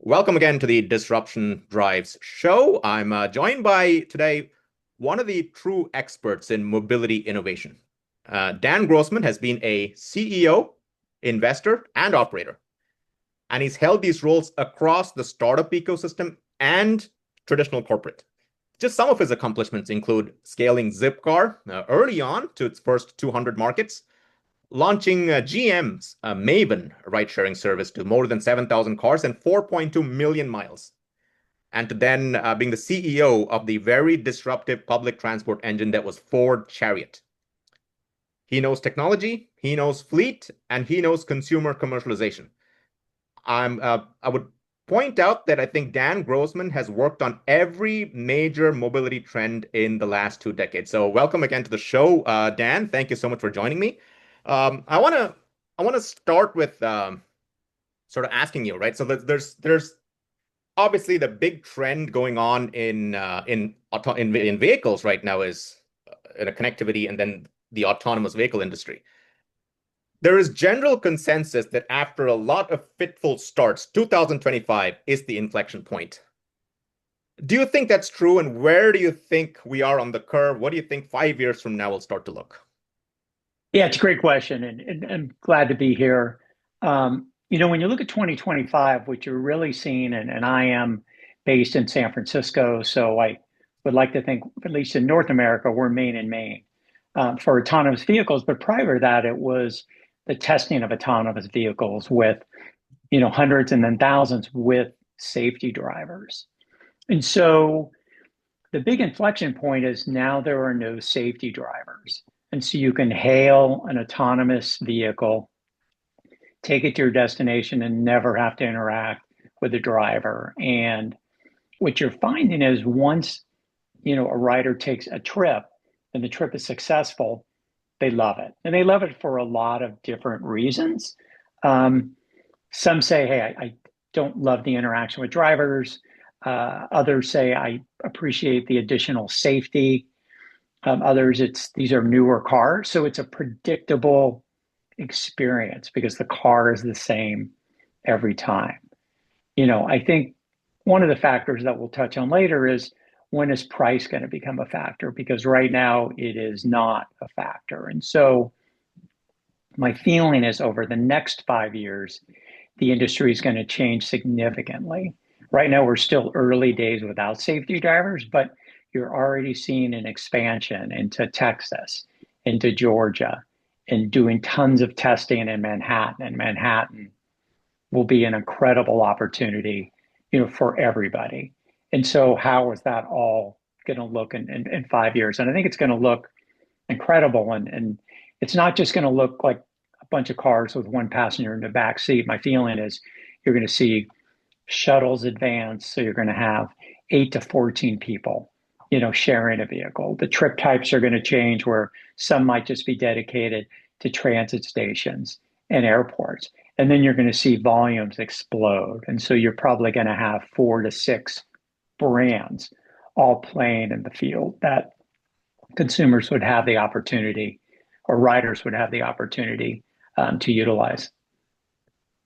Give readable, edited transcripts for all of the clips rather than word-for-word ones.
Welcome again to the Disruption Drives show. I'm joined by today one of the true experts in mobility innovation. Dan Grossman has been a CEO, investor, and operator, and he's held these roles across the startup ecosystem and traditional corporate. Just some of his accomplishments include scaling Zipcar early on to its first 200 markets, launching GM's Maven ride-sharing service to more than 7,000 cars and 4.2 million miles, and to then being the CEO of the very disruptive public transport engine that was Ford Chariot. He knows technology, he knows fleet, and he knows consumer commercialization. I would point out that I think Dan Grossman has worked on every major mobility trend in the last 2 decades. So welcome again to the show, Dan. Thank you so much for joining me. I want to start with sort of asking you, right? So there's obviously the big trend going on in vehicles right now is connectivity and then the autonomous vehicle industry. There is general consensus that after a lot of fitful starts, 2025 is the inflection point. Do you think that's true? And where do you think we are on the curve? What do you think 5 years from now will start to look? Yeah, it's a great question, and I'm glad to be here. When you look at 2025, what you're really seeing, and I am based in San Francisco, so I would like to think, at least in North America, we're main and main for autonomous vehicles. But prior to that, it was the testing of autonomous vehicles with, hundreds and then thousands with safety drivers. And so the big inflection point is now there are no safety drivers. And so you can hail an autonomous vehicle, take it to your destination, and never have to interact with the driver. And what you're finding is once, a rider takes a trip and the trip is successful, they love it. And they love it for a lot of different reasons. Some say, hey, I don't love the interaction with drivers. Others say, I appreciate the additional safety. Others, these are newer cars, so it's a predictable experience because the car is the same every time. I think one of the factors that we'll touch on later is when is price going to become a factor? Because right now it is not a factor. And so my feeling is over the next 5 years, the industry is going to change significantly. Right now, we're still early days without safety drivers, but you're already seeing an expansion into Texas, into Georgia, and doing tons of testing in Manhattan. And Manhattan will be an incredible opportunity, for everybody. And so how is that all going to look in 5 years? And I think it's going to look incredible. And it's not just going to look like a bunch of cars with one passenger in the back seat. My feeling is you're going to see shuttles advance. So you're going to have 8 to 14 people sharing a vehicle. The trip types are going to change where some might just be dedicated to transit stations and airports. And then you're going to see volumes explode. And so you're probably going to have 4 to 6 brands all playing in the field that consumers would have the opportunity or riders would have the opportunity to utilize.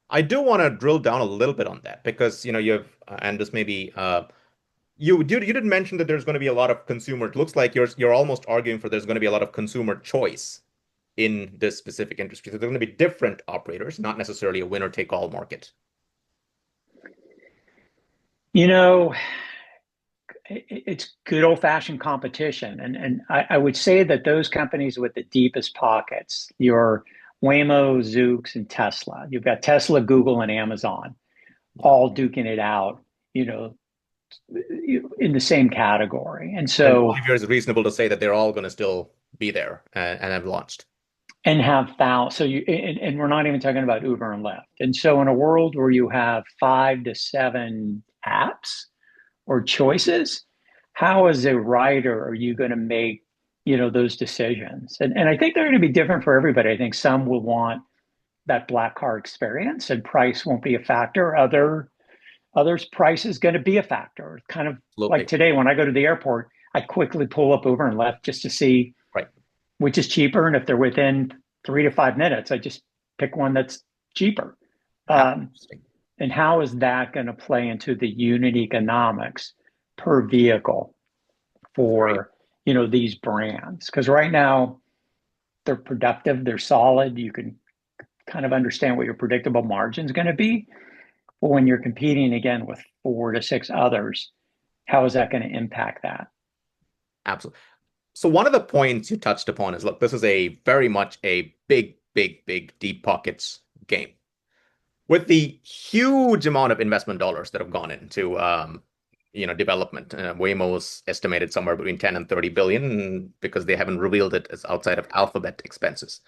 I do want to drill down a little bit on that because you have, and this may be you did mention that there's going to be a lot of consumer. It looks like you're almost arguing for there's going to be a lot of consumer choice in this specific industry. So there's going to be different operators, not necessarily a winner take all market. It's good old fashioned competition. And I would say that those companies with the deepest pockets, your Waymo, Zoox, and Tesla, you've got Tesla, Google, and Amazon all duking it out, in the same category. And so 5 years is reasonable to say that they're all going to still be there and have launched. And have found, so and we're not even talking about Uber and Lyft. And so in a world where you have 5 to 7 apps or choices, how as a rider are you going to make, those decisions? And I think they're going to be different for everybody. I think some will want that black car experience and price won't be a factor. Others price is going to be a factor. Kind of like today when I go to the airport, I quickly pull up Uber and Lyft just to see which is cheaper. And if they're within 3 to 5 minutes, I just pick one that's cheaper. And how is that going to play into the unit economics per vehicle Right. for, these brands? Because right now they're productive, they're solid. You can kind of understand what your predictable margin is going to be. But when you're competing again with four to six others, how is that going to impact that? Absolutely. So one of the points you touched upon is, look, this is a very much a big, big, big deep pockets game with the huge amount of investment dollars that have gone into development. Waymo's estimated somewhere between 10 and 30 billion because they haven't revealed it as outside of Alphabet expenses.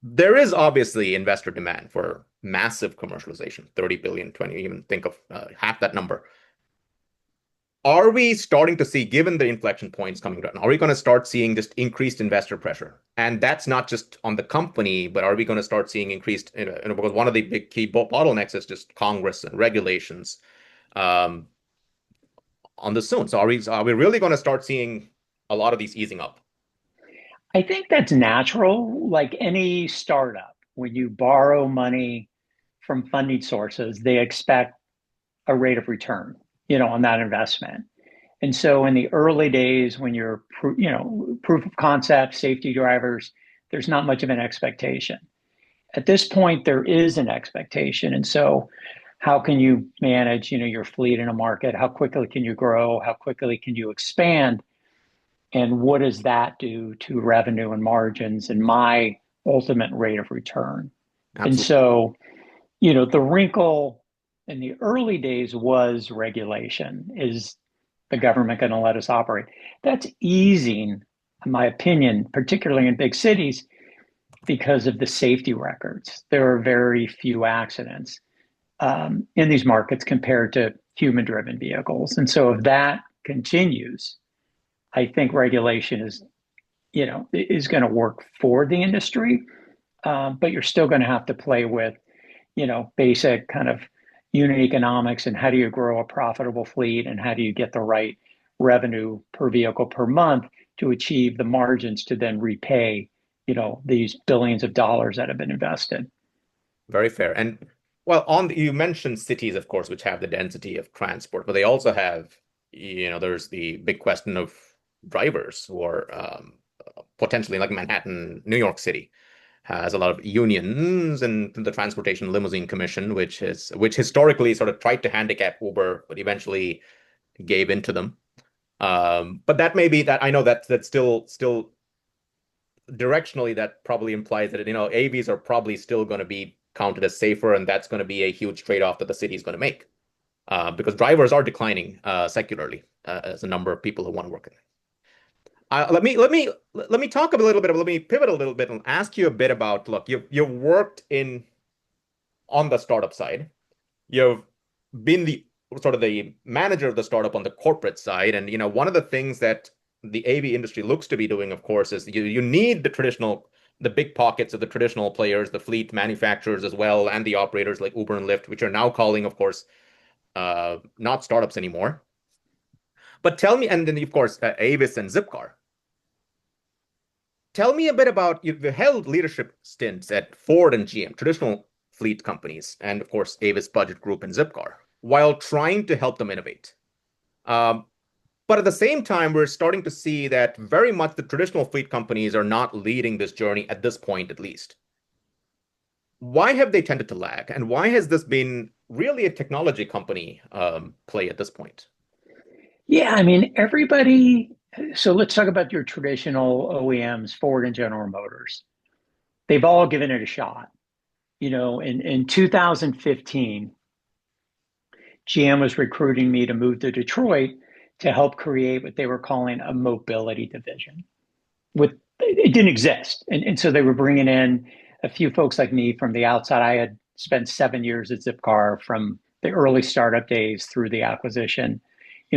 There is obviously investor demand for massive commercialization, 30 billion, 20, even think of half that number. Are we starting to see, given the inflection points coming around, are we going to start seeing just increased investor pressure? And that's not just on the company, but are we going to start seeing increased, because one of the big key bottlenecks is just Congress and regulations um, on this soon. So are we really going to start seeing a lot of these easing up? I think that's natural. Like any startup, when you borrow money from funding sources, they expect a rate of return, on that investment. And so in the early days, when you're, proof of concept, safety drivers, there's not much of an expectation. At this point, there is an expectation. And so how can you manage, your fleet in a market? How quickly can you grow? How quickly can you expand? And what does that do to revenue and margins and my ultimate rate of return? And Absolutely. so, the wrinkle in the early days was regulation. Is the government going to let us operate? That's easing, in my opinion, particularly in big cities, because of the safety records. There are very few accidents in these markets compared to human driven vehicles. And so if that continues, I think regulation is going to work for the industry, but you're still going to have to play with, basic kind of unit economics and how do you grow a profitable fleet and how do you get the right revenue per vehicle per month to achieve the margins to then repay, these billions of dollars that have been invested. Very fair. And well, you mentioned cities, of course, which have the density of transport, but they also have, there's the big question of drivers who are potentially like Manhattan, New York City has a lot of unions and the Transportation Limousine Commission, which historically sort of tried to handicap Uber, but eventually gave in to them. But that may be that I know that's still directionally that probably implies that AVs are probably still going to be counted as safer, and that's going to be a huge trade-off that the city is going to make because drivers are declining secularly as a number of people who want to work in. Let me talk a little bit. Let me pivot a little bit and ask you a bit about. Look, you've worked in on the startup side. You've been the sort of the manager of the startup on the corporate side, and one of the things that the AV industry looks to be doing, of course, is you need the big pockets of the traditional players, the fleet manufacturers as well, and the operators like Uber and Lyft, which are now calling, of course, not startups anymore. But tell me, and then of course, Avis and Zipcar. Tell me a bit about you've held leadership stints at Ford and GM, traditional fleet companies, and of course, Avis Budget Group and Zipcar, while trying to help them innovate. Um, but at the same time, we're starting to see that very much the traditional fleet companies are not leading this journey at this point, at least. Why have they tended to lag? And why has this been really a technology company play at this point? Yeah, I mean, everybody. So let's talk about your traditional OEMs, Ford and General Motors. They've all given it a shot. In 2015, GM was recruiting me to move to Detroit to help create what they were calling a mobility division. It didn't exist, and so they were bringing in a few folks like me from the outside. I had spent 7 years at Zipcar from the early startup days through the acquisition,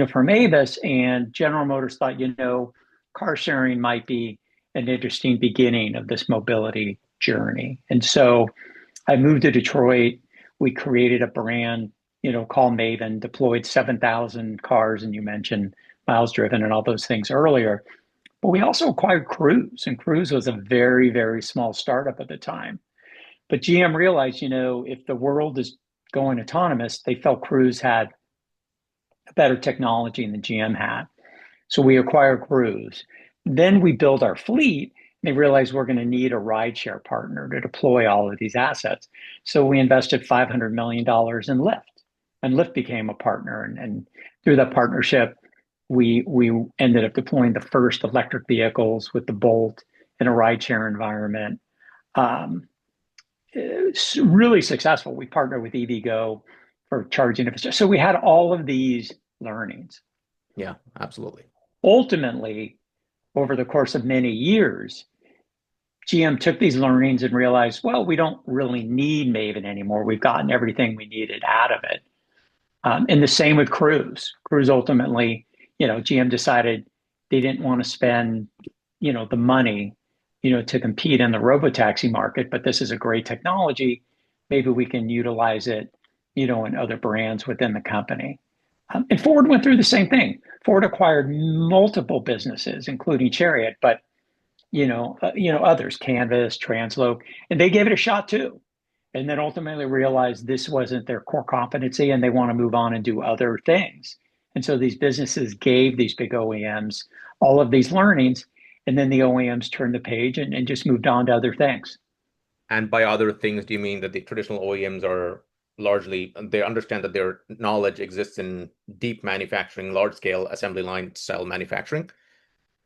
from Avis, and General Motors thought, car sharing might be an interesting beginning of this mobility journey. And so I moved to Detroit. We created a brand, called Maven, deployed 7,000 cars, and you mentioned miles driven and all those things earlier. But we also acquired Cruise, and Cruise was a very, very small startup at the time. But GM realized, if the world is going autonomous, they felt Cruise had a better technology than GM had. So we acquired Cruise. Then we build our fleet. And they realized we're going to need a rideshare partner to deploy all of these assets. So we invested $500 million in Lyft, and Lyft became a partner. And through that partnership, we ended up deploying the first electric vehicles with the Bolt in a rideshare environment. It's really successful. We partnered with EVgo for charging infrastructure. So we had all of these learnings. Yeah, absolutely. Ultimately, over the course of many years, GM took these learnings and realized, well, we don't really need Maven anymore. We've gotten everything we needed out of it. And the same with Cruise. Cruise ultimately, GM decided they didn't want to spend, the money, to compete in the robotaxi market, but this is a great technology. Maybe we can utilize it, in other brands within the company. And Ford went through the same thing. Ford acquired multiple businesses, including Chariot, but others, Canvas, Transloc, and they gave it a shot too. And then ultimately realized this wasn't their core competency and they want to move on and do other things. And so these businesses gave these big OEMs all of these learnings, and then the OEMs turned the page and just moved on to other things. And by other things, do you mean that the traditional OEMs are largely, they understand that their knowledge exists in deep manufacturing, large scale assembly line style manufacturing,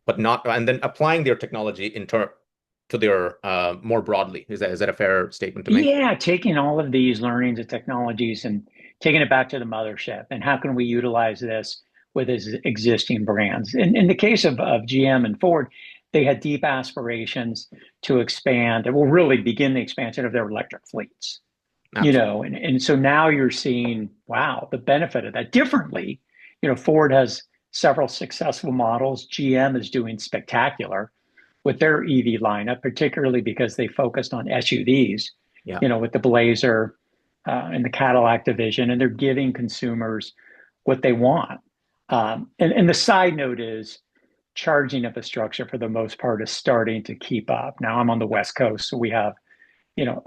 but not, and then applying their technology to their more broadly. Is that a fair statement to make? Yeah, taking all of these learnings and technologies and taking it back to the mothership, and how can we utilize this with existing brands? In the case of GM and Ford, they had deep aspirations to expand and will really begin the expansion of their electric fleets. Absolutely. And so now you're seeing, wow, the benefit of that differently. Ford has several successful models. GM is doing spectacular with their EV lineup, particularly because they focused on SUVs, Yeah. with the Blazer and the Cadillac division, and they're giving consumers what they want. And the side note is charging infrastructure for the most part is starting to keep up. Now I'm on the West Coast, so we have,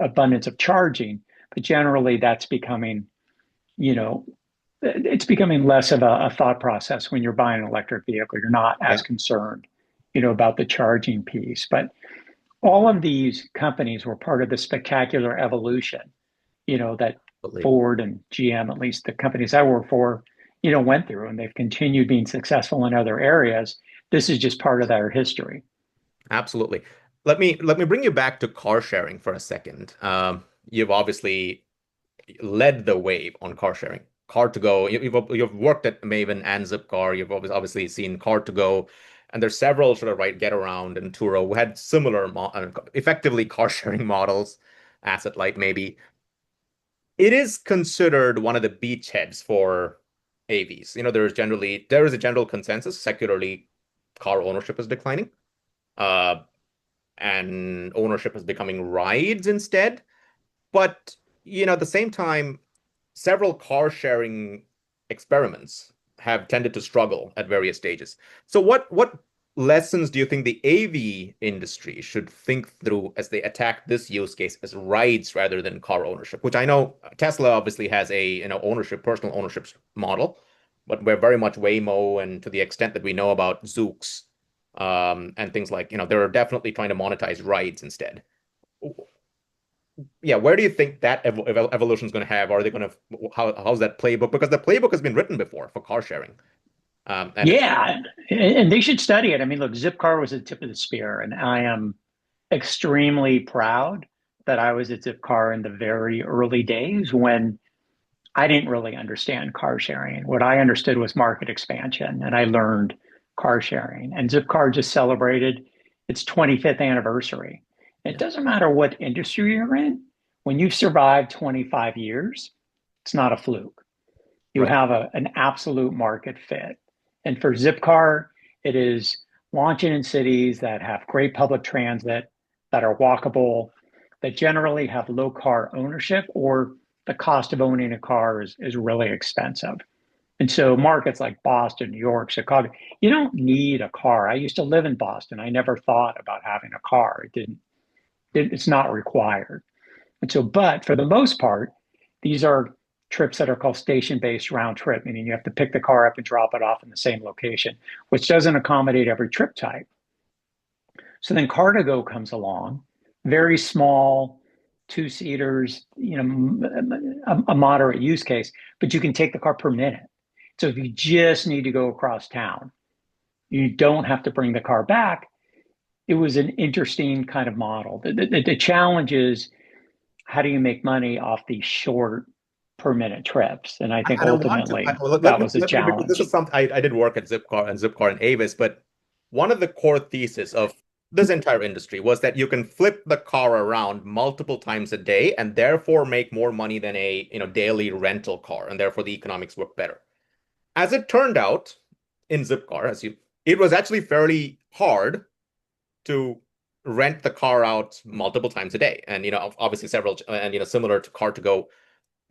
abundance of charging, but generally that's becoming, it's becoming less of a thought process when you're buying an electric vehicle. You're not Yeah. as concerned, about the charging piece. But all of these companies were part of the spectacular evolution, that Absolutely. Ford and GM, at least the companies I work for, went through, and they've continued being successful in other areas. This is just part of their history. Absolutely. Let me bring you back to car sharing for a second. You've obviously led the wave on car sharing. Car2Go, you've worked at Maven and Zipcar. You've obviously seen Car2Go, and there's several sort of Get Around and Turo who had similar, effectively car sharing models, asset light maybe. It is considered one of the beachheads for AVs. There is a general consensus secularly car ownership is declining. Uh, and ownership is becoming rides instead. But at the same time, several car sharing experiments have tended to struggle at various stages. So what lessons do you think the AV industry should think through as they attack this use case as rides rather than car ownership? Which I know Tesla obviously has a personal ownership model, but we're very much Waymo, and to the extent that we know about Zoox, and things like, they're definitely trying to monetize rides instead. Yeah, where do you think that evolution is going to have? Are they going to how's that playbook? Because the playbook has been written before for car sharing, and it's Yeah, and they should study it. I mean, look, Zipcar was the tip of the spear, and I am extremely proud that I was at Zipcar in the very early days when I didn't really understand car sharing. What I understood was market expansion, and I learned car sharing. And Zipcar just celebrated its 25th anniversary. It yeah, doesn't matter what industry you're in, when you've survived 25 years, it's not a fluke. You right. have an absolute market fit. And for Zipcar, it is launching in cities that have great public transit, that are walkable, that generally have low car ownership, or the cost of owning a car is really expensive. And so markets like Boston, New York, Chicago, you don't need a car. I used to live in Boston. I never thought about having a car. It's not required. And so, but for the most part, these are trips that are called station-based round trip, meaning you have to pick the car up and drop it off in the same location, which doesn't accommodate every trip type. So then Car2Go comes along, very small, two-seaters, a moderate use case, but you can take the car per minute. So if you just need to go across town, you don't have to bring the car back. It was an interesting kind of model. The challenge is, how do you make money off these short per minute trips? And I think And I want to ultimately let that me was a because this challenge. is something I did work at Zipcar and Avis, but one of the core thesis of this entire industry was that you can flip the car around multiple times a day and therefore make more money than a daily rental car, and therefore the economics work better. As it turned out, in Zipcar, it was actually fairly hard to rent the car out multiple times a day, and obviously several, and similar to Car2Go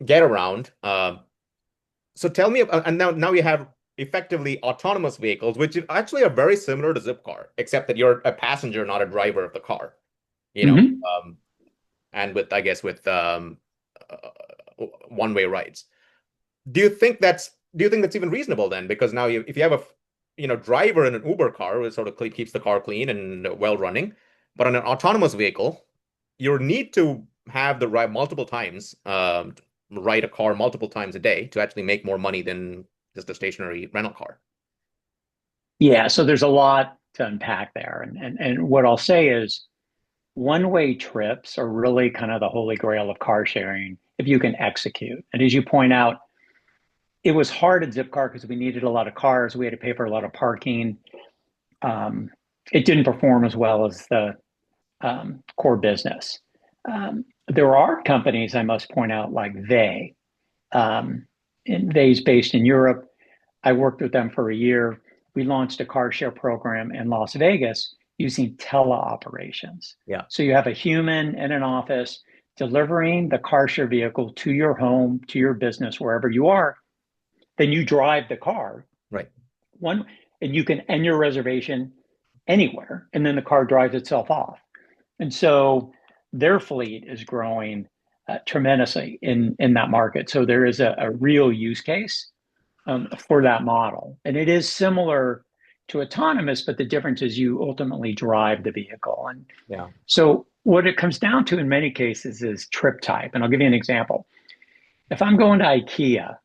get around. So tell me, and now you have effectively autonomous vehicles, which actually are very similar to Zipcar, except that you're a passenger, not a driver of the car. You know, Mm-hmm. and with I guess with one-way rides. Do you think that's even reasonable then? Because now if you have a driver in an Uber car, it sort of keeps the car clean and well running, but on an autonomous vehicle, you need to have the ride multiple times, ride a car multiple times a day to actually make more money than just a stationary rental car. Yeah, so there's a lot to unpack there. And what I'll say is, one-way trips are really kind of the holy grail of car sharing if you can execute. And as you point out, it was hard at Zipcar because we needed a lot of cars. We had to pay for a lot of parking. Um, it didn't perform as well as the core business. There are companies, I must point out, like Vay. Vay's based in Europe. I worked with them for a year. We launched a car share program in Las Vegas using teleoperations. Yeah. So you have a human in an office delivering the car share vehicle to your home, to your business, wherever you are. Then you drive the car Right. and you can end your reservation anywhere, and then the car drives itself off. And so their fleet is growing tremendously in that market. So there is a real use case for that model. And it is similar to autonomous, but the difference is you ultimately drive the vehicle. And Yeah. so what it comes down to in many cases is trip type. And I'll give you an example. If I'm going to IKEA,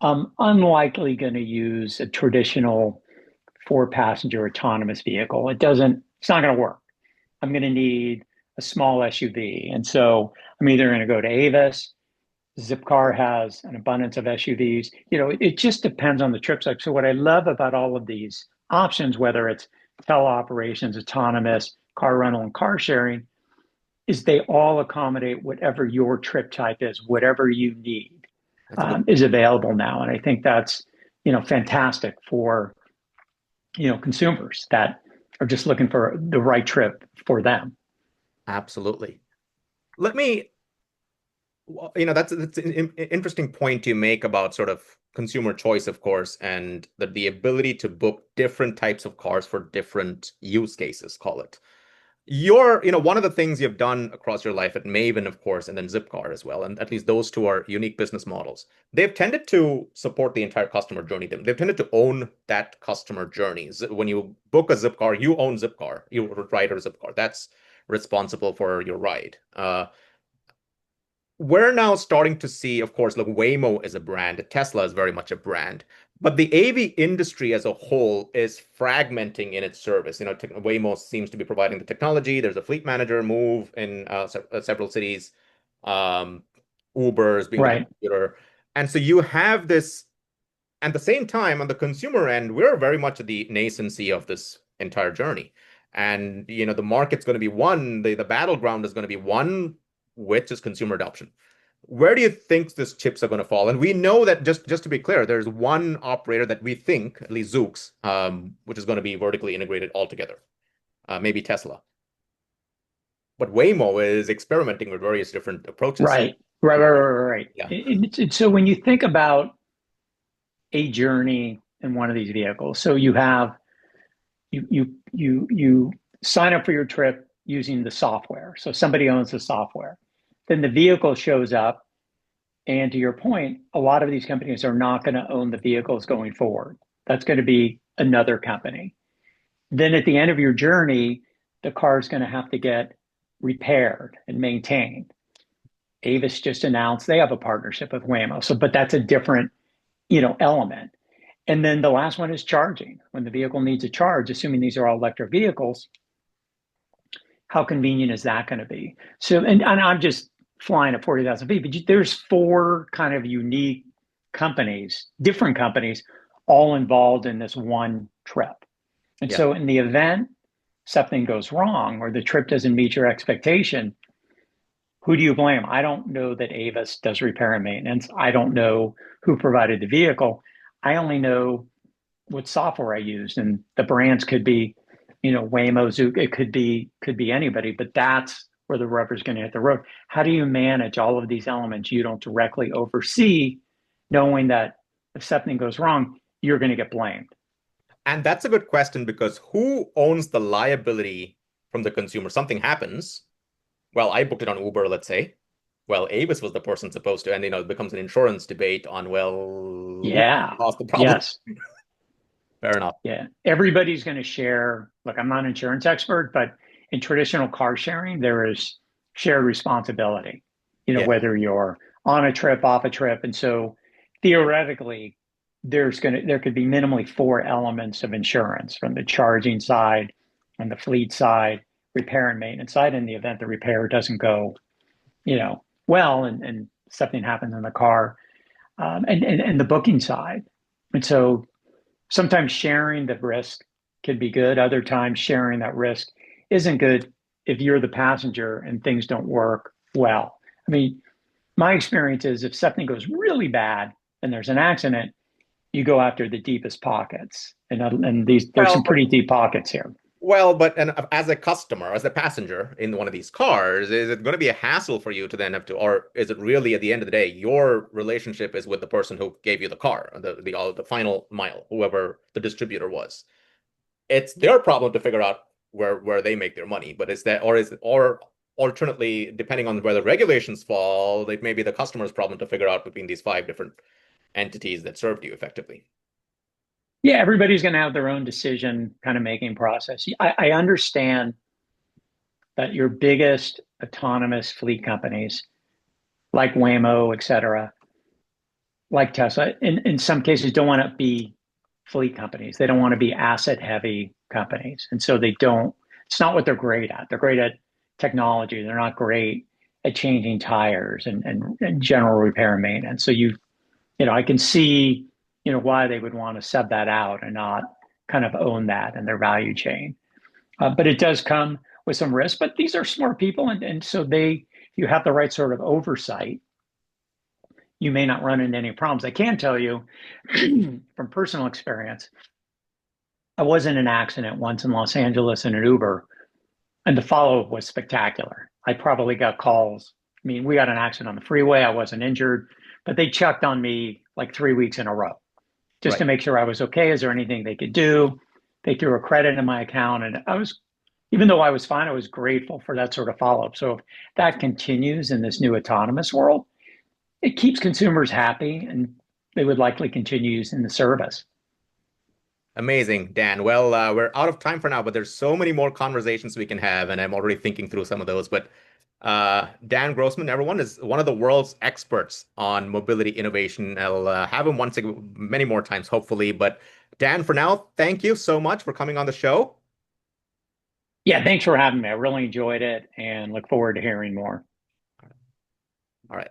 I'm unlikely going to use a traditional four-passenger autonomous vehicle. It's not going to work. I'm going to need a small SUV. And so I'm either going to go to Avis. Zipcar has an abundance of SUVs. It just depends on the trip type. So what I love about all of these options, whether it's teleoperations, autonomous, car rental, and car sharing, is they all accommodate whatever your trip type is, whatever you need That's a good. is available now. And I think that's, fantastic for, consumers that are just looking for the right trip for them. Absolutely. Let me, that's an interesting point you make about sort of consumer choice, of course, and the ability to book different types of cars for different use cases, call it. One of the things you've done across your life at Maven, of course, and then Zipcar as well, and at least those two are unique business models. They've tended to support the entire customer journey. They've tended to own that customer journey. When you book a Zipcar, you own Zipcar. You ride a Zipcar. That's responsible for your ride. We're now starting to see, of course, look, Waymo is a brand. Tesla is very much a brand. But the AV industry as a whole is fragmenting in its service. Waymo seems to be providing the technology. There's a fleet manager move in several cities. Uber is being the Right. distributor. And so you have this, at the same time, on the consumer end, we're very much at the nascency of this entire journey. And, the market's going to be one, the battleground is going to be one, which is consumer adoption. Where do you think these chips are going to fall? And we know that, just to be clear, there's one operator that we think, at least Zoox, which is going to be vertically integrated altogether, maybe Tesla. But Waymo is experimenting with various different approaches. Right. Yeah. So when you think about a journey in one of these vehicles, so you sign up for your trip using the software. So somebody owns the software. Then the vehicle shows up. And to your point, a lot of these companies are not going to own the vehicles going forward. That's going to be another company. Then at the end of your journey, the car is going to have to get repaired and maintained. Avis just announced they have a partnership with Waymo. So, but that's a different, element. And then the last one is charging. When the vehicle needs a charge, assuming these are all electric vehicles, how convenient is that going to be? So, and I'm just flying at 40,000 feet, but there's four kind of unique companies, different companies, all involved in this one trip. And Yeah. so in the event something goes wrong or the trip doesn't meet your expectation, who do you blame? I don't know that Avis does repair and maintenance. I don't know who provided the vehicle. I only know what software I used, and the brands could be, Waymo, Zook. It could be anybody, but that's where the rubber's going to hit the road. How do you manage all of these elements you don't directly oversee, knowing that if something goes wrong, you're going to get blamed? And that's a good question because who owns the liability from the consumer? Something happens. Well, I booked it on Uber, let's say. Well, Avis was the person supposed to, and it becomes an insurance debate on, well, who Yeah. caused the problem? Yes. Fair enough. Yeah. Everybody's going to share. Look, I'm not an insurance expert, but in traditional car sharing, there is shared responsibility, Yeah. whether you're on a trip, off a trip. And so theoretically, there could be minimally four elements of insurance from the charging side and the fleet side, repair and maintenance side, in the event the repair doesn't go, well, and something happens in the car, and the booking side. And so sometimes sharing the risk can be good. Other times sharing that risk isn't good if you're the passenger and things don't work well. I mean, my experience is if something goes really bad and there's an accident, you go after the deepest pockets. And there's Well, some pretty deep pockets here. but and as a customer, as a passenger in one of these cars, is it going to be a hassle for you to then have to, or is it really at the end of the day, your relationship is with the person who gave you the car, the final mile, whoever the distributor was? It's their problem to figure out where they make their money. But or alternately, depending on where the regulations fall, it may be the customer's problem to figure out between these five different entities that served you effectively. Yeah, everybody's going to have their own decision kind of making process. I understand that your biggest autonomous fleet companies, like Waymo, et cetera, like Tesla, in some cases don't want to be fleet companies. They don't want to be asset heavy companies. And so it's not what they're great at. They're great at technology. They're not great at changing tires and general repair and maintenance. So I can see, why they would want to sub that out and not kind of own that in their value chain. But it does come with some risk. But these are smart people, and so you have the right sort of oversight, you may not run into any problems. I can tell you from personal experience, I was in an accident once in Los Angeles in an Uber, and the follow-up was spectacular. I probably got calls. I mean, we got an accident on the freeway. I wasn't injured, but they checked on me like 3 weeks in a row just Right. to make sure I was okay. Is there anything they could do? They threw a credit in my account, and even though I was fine, I was grateful for that sort of follow-up. So if that continues in this new autonomous world, it keeps consumers happy and they would likely continue using the service. Amazing, Dan. Well, we're out of time for now, but there's so many more conversations we can have, and I'm already thinking through some of those. But Dan Grossman, everyone, is one of the world's experts on mobility innovation. I'll have him many more times, hopefully. But Dan, for now, thank you so much for coming on the show. Yeah, thanks for having me. I really enjoyed it and look forward to hearing more. All right.